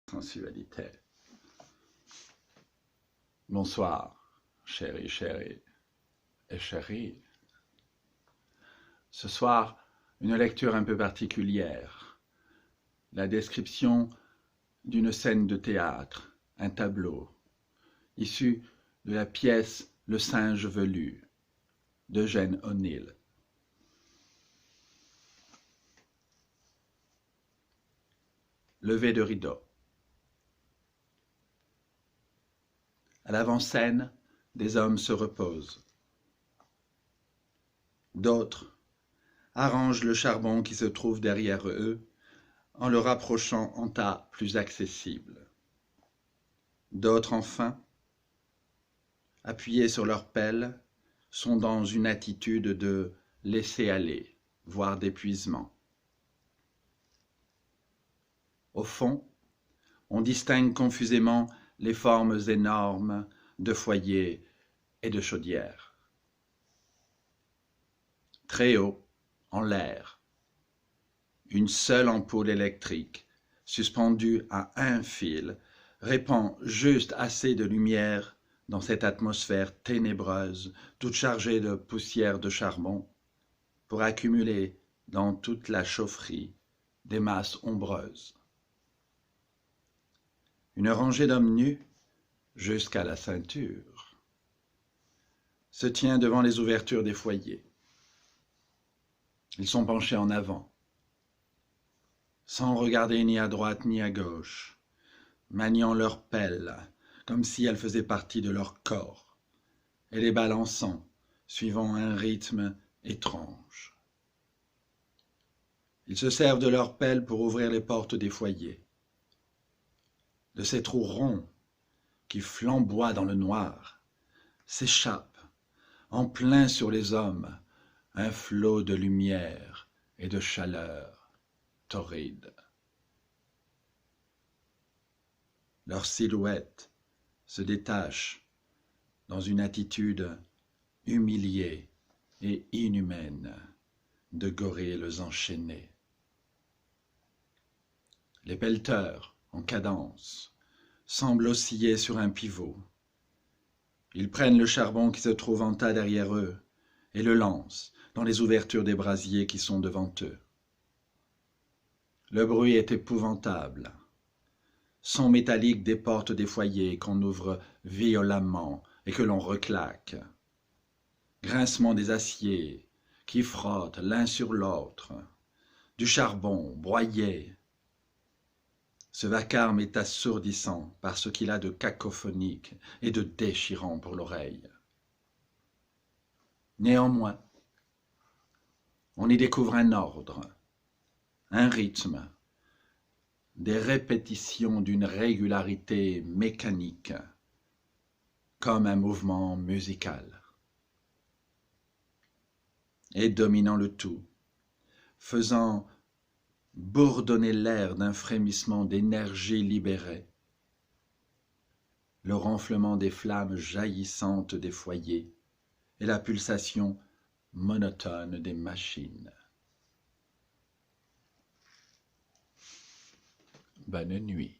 Sensualité. Bonsoir, chérie, chérie et chérie. Ce soir, une lecture un peu particulière. La description d'une scène de théâtre, un tableau, issu de la pièce Le singe velu d'Eugène O'Neill. Lever de rideau. À l'avant-scène, des hommes se reposent. D'autres arrangent le charbon qui se trouve derrière eux en le rapprochant en tas plus accessible. D'autres, enfin, appuyés sur leur pelle, sont dans une attitude de laisser-aller, voire d'épuisement. Au fond, on distingue confusément les formes énormes de foyers et de chaudières. Très haut, en l'air, une seule ampoule électrique, suspendue à un fil, répand juste assez de lumière dans cette atmosphère ténébreuse, toute chargée de poussière de charbon, pour accumuler dans toute la chaufferie des masses ombreuses. Une rangée d'hommes nus, jusqu'à la ceinture, se tient devant les ouvertures des foyers. Ils sont penchés en avant, sans regarder ni à droite ni à gauche, maniant leurs pelles comme si elles faisaient partie de leur corps, et les balançant suivant un rythme étrange. Ils se servent de leurs pelles pour ouvrir les portes des foyers. De ces trous ronds qui flamboient dans le noir, s'échappe en plein sur les hommes un flot de lumière et de chaleur torride. Leurs silhouettes se détachent dans une attitude humiliée et inhumaine de gorilles enchaînés. Les pelleteurs, en cadence, semblent osciller sur un pivot. Ils prennent le charbon qui se trouve en tas derrière eux et le lancent dans les ouvertures des brasiers qui sont devant eux. Le bruit est épouvantable. Son métallique des portes des foyers qu'on ouvre violemment et que l'on reclaque. Grincement des aciers qui frottent l'un sur l'autre. Du charbon broyé. Ce vacarme est assourdissant par ce qu'il a de cacophonique et de déchirant pour l'oreille. Néanmoins, on y découvre un ordre, un rythme, des répétitions d'une régularité mécanique, comme un mouvement musical. Et dominant le tout, faisant bourdonner l'air d'un frémissement d'énergie libérée, le ronflement des flammes jaillissantes des foyers et la pulsation monotone des machines. Bonne nuit.